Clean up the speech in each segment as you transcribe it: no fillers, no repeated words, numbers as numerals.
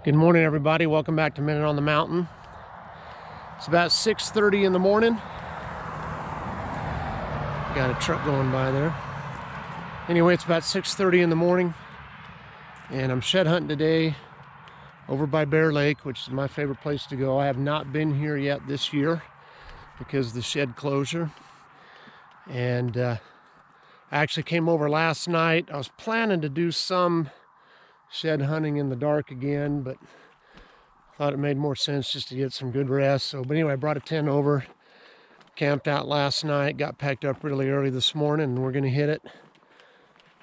Good morning, everybody. Welcome back to Minute on the Mountain. It's about 6:30 in the morning. Got a truck going by there. Anyway, it's about 6:30 in the morning, and I'm shed hunting today over by Bear Lake, which is my favorite place to go. I have not been here yet this year because of the shed closure. And I actually came over last night. I was planning to do some shed hunting in the dark again, but thought it made more sense just to get some good rest. But anyway, I brought a tent over, camped out last night, got packed up really early this morning, and we're gonna hit it.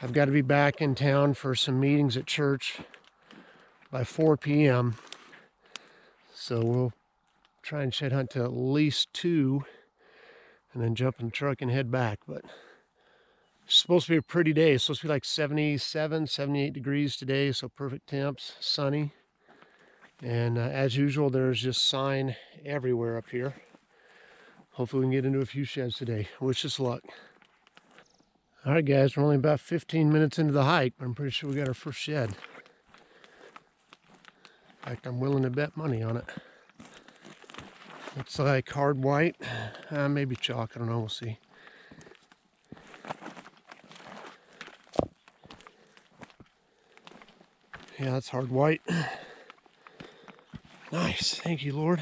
I've got to be back in town for some meetings at church by 4 p.m. So we'll try and shed hunt to at least 2 and then jump in the truck and head back. But it's supposed to be a pretty day. It's supposed to be like 77, 78 degrees today, so perfect temps, sunny. And as usual, there's just sign everywhere up here. Hopefully we can get into a few sheds today. Wish us luck. All right, guys, we're only about 15 minutes into the hike, but I'm pretty sure we got our first shed. In fact, I'm willing to bet money on it. Looks like hard white, maybe chalk, I don't know, we'll see. Yeah, that's hard white. Nice, thank you, Lord.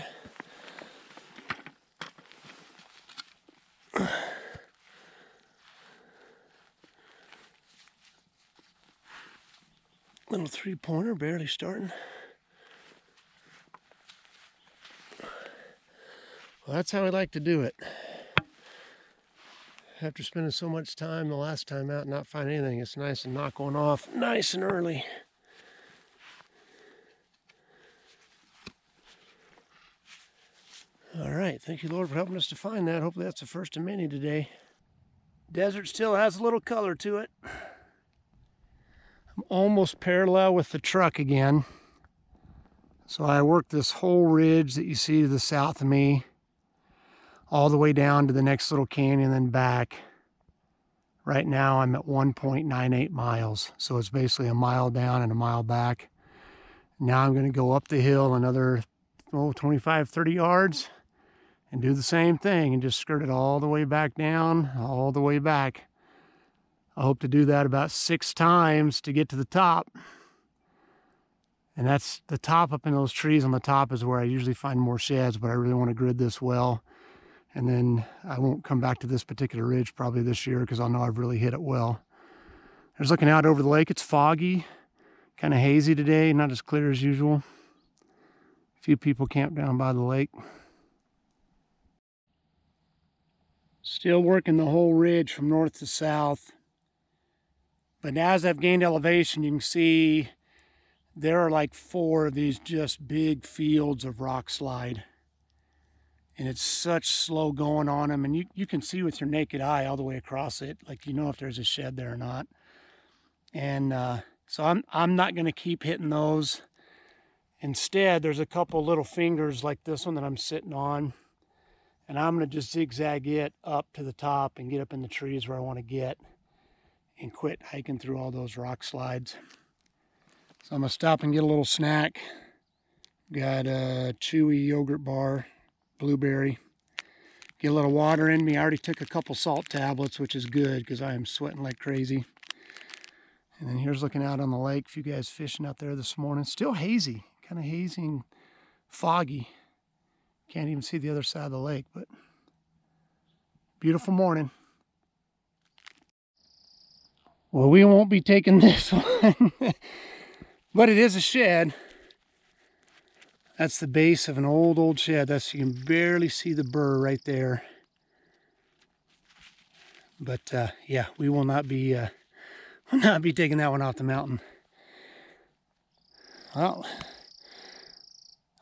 Little 3-pointer, barely starting. Well, that's how I like to do it. After spending so much time the last time out and not finding anything, it's nice to knock one off nice and early. All right, thank you, Lord, for helping us to find that. Hopefully that's the first of many today. Desert still has a little color to it. I'm almost parallel with the truck again. So I worked this whole ridge that you see to the south of me, all the way down to the next little canyon, then back. Right now I'm at 1.98 miles. So it's basically a mile down and a mile back. Now I'm going to go up the hill another 25, 30 yards and do the same thing and just skirt it all the way back down, all the way back. I hope to do that about 6 times to get to the top. And that's the top. Up in those trees on the top is where I usually find more sheds, but I really want to grid this well. And then I won't come back to this particular ridge probably this year because I'll know I've really hit it well. There's looking out over the lake. It's foggy, kind of hazy today, not as clear as usual. A few people camped down by the lake. Still working the whole ridge from north to south. But as I've gained elevation, you can see there are like 4 of these just big fields of rock slide. And it's such slow going on them. And you can see with your naked eye all the way across it, like you know if there's a shed there or not. And so I'm not going to keep hitting those. Instead, there's a couple little fingers like this one that I'm sitting on. And I'm going to just zigzag it up to the top and get up in the trees where I want to get and quit hiking through all those rock slides. So I'm going to stop and get a little snack. Got a chewy yogurt bar, blueberry. Get a little water in me. I already took a couple salt tablets, which is good because I am sweating like crazy. And then here's looking out on the lake. A few guys fishing out there this morning. Still hazy, kind of hazy and foggy. Can't even see the other side of the lake, but beautiful morning. Well, we won't be taking this one, but it is a shed. That's the base of an old shed. You can barely see the burr right there. But yeah, we will not be taking that one off the mountain. Well,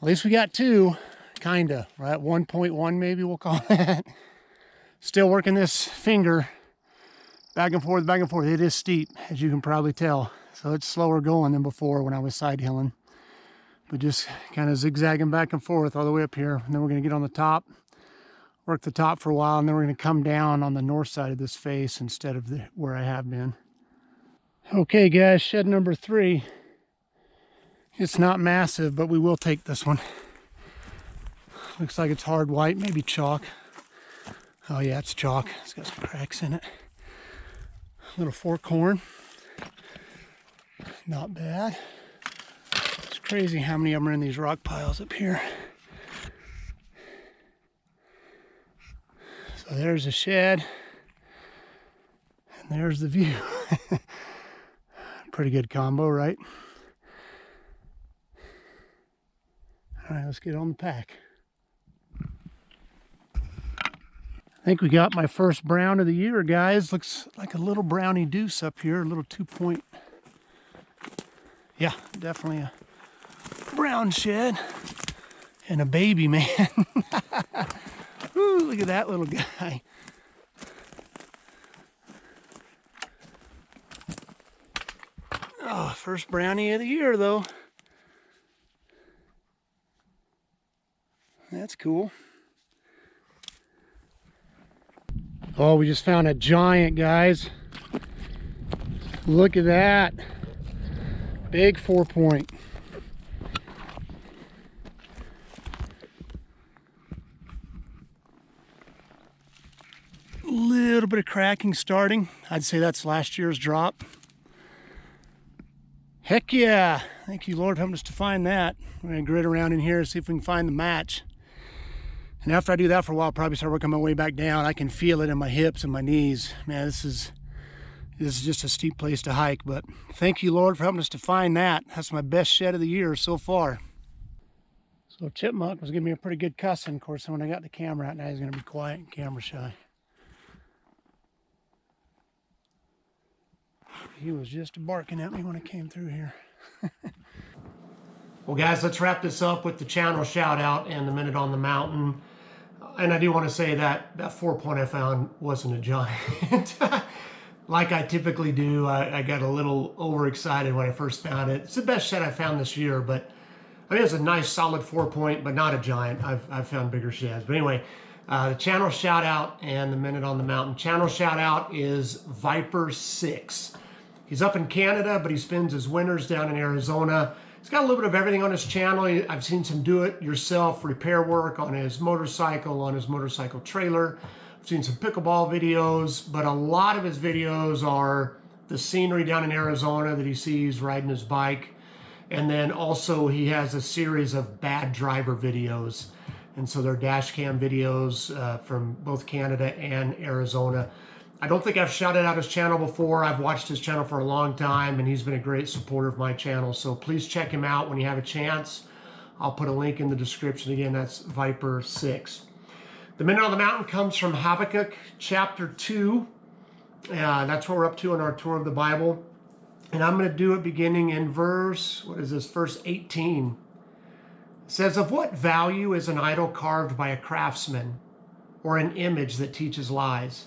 at least we got 2. Kinda, right? 1.1 maybe we'll call that. Still working this finger back and forth, back and forth. It is steep, as you can probably tell. So it's slower going than before when I was side hilling. But just kind of zigzagging back and forth all the way up here. And then we're going to get on the top, work the top for a while, and then we're going to come down on the north side of this face instead of where I have been. Okay, guys, shed number 3. It's not massive, but we will take this one. Looks like it's hard white, maybe chalk. Oh yeah, it's chalk. It's got some cracks in it. Little fork horn. Not bad. It's crazy how many of them are in these rock piles up here. So there's a shed. And there's the view. Pretty good combo, right? All right, let's get on the pack. I think we got my first brown of the year, guys. Looks like a little brownie deuce up here, a little 2-point. Yeah, definitely a brown shed and a baby, man. Ooh, look at that little guy. Oh, first brownie of the year, though. That's cool. Oh, we just found a giant, guys. Look at that. Big 4-point. Little bit of cracking starting. I'd say that's last year's drop. Heck yeah. Thank you, Lord, help us to find that. We're going to grit around in here and see if we can find the match. And after I do that for a while, I'll probably start working my way back down. I can feel it in my hips and my knees. Man, this is just a steep place to hike. But thank you, Lord, for helping us to find that. That's my best shed of the year so far. So Chipmunk was giving me a pretty good cussing. Of course, when I got the camera out, now he's going to be quiet and camera shy. He was just barking at me when I came through here. Well, guys, let's wrap this up with the channel shout out and the minute on the mountain. And I do want to say that that 4-point I found wasn't a giant. Like I typically do, I got a little overexcited when I first found it. It's the best shed I found this year, but I mean, it's a nice solid 4-point, but not a giant. I've found bigger sheds. But anyway, the channel shout out and the minute on the mountain. Channel shout out is Viper 6. He's up in Canada, but he spends his winters down in Arizona. He's got a little bit of everything on his channel. I've seen some do-it-yourself repair work on his motorcycle trailer. I've seen some pickleball videos, but a lot of his videos are the scenery down in Arizona that he sees riding his bike. And then also he has a series of bad driver videos. And so they're dash cam videos from both Canada and Arizona. I don't think I've shouted out his channel before. I've watched his channel for a long time, and he's been a great supporter of my channel. So please check him out when you have a chance. I'll put a link in the description. Again, that's Viper 6. The minute on the mountain comes from Habakkuk chapter 2. That's what we're up to in our tour of the Bible. And I'm going to do it beginning in verse 18. It says, "Of what value is an idol carved by a craftsman, or an image that teaches lies?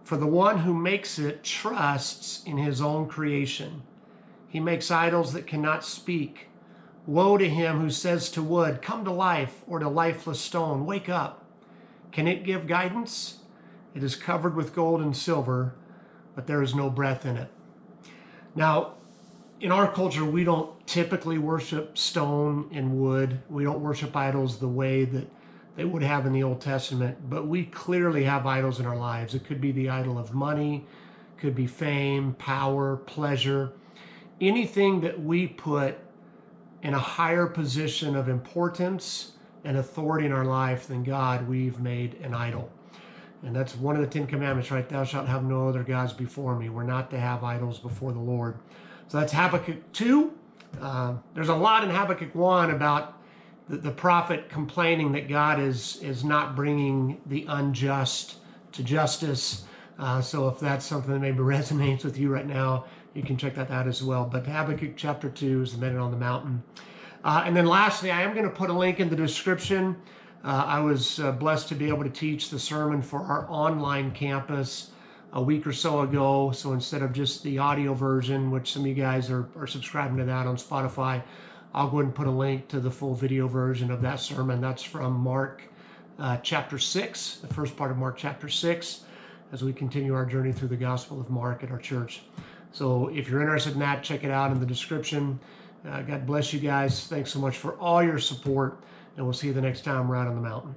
For the one who makes it trusts in his own creation. He makes idols that cannot speak. Woe to him who says to wood, 'Come to life,' or to lifeless stone, 'Wake up.' Can it give guidance? It is covered with gold and silver, but there is no breath in it." Now, in our culture, we don't typically worship stone and wood. We don't worship idols the way that they would have in the Old Testament, but we clearly have idols in our lives. It could be the idol of money, could be fame, power, pleasure, anything that we put in a higher position of importance and authority in our life than God, we've made an idol. And that's one of the 10 Commandments, right? Thou shalt have no other gods before me. We're not to have idols before the Lord. So that's Habakkuk 2. There's a lot in Habakkuk 1 about the prophet complaining that God is not bringing the unjust to justice. So if that's something that maybe resonates with you right now, you can check that out as well. But Habakkuk chapter 2 is the minute on the mountain. And then lastly, I am going to put a link in the description. I was blessed to be able to teach the sermon for our online campus a week or so ago. So instead of just the audio version, which some of you guys are subscribing to that on Spotify, I'll go ahead and put a link to the full video version of that sermon. That's from Mark chapter 6, the first part of Mark chapter 6, as we continue our journey through the Gospel of Mark at our church. So if you're interested in that, check it out in the description. God bless you guys. Thanks so much for all your support, and we'll see you the next time we're out on the mountain.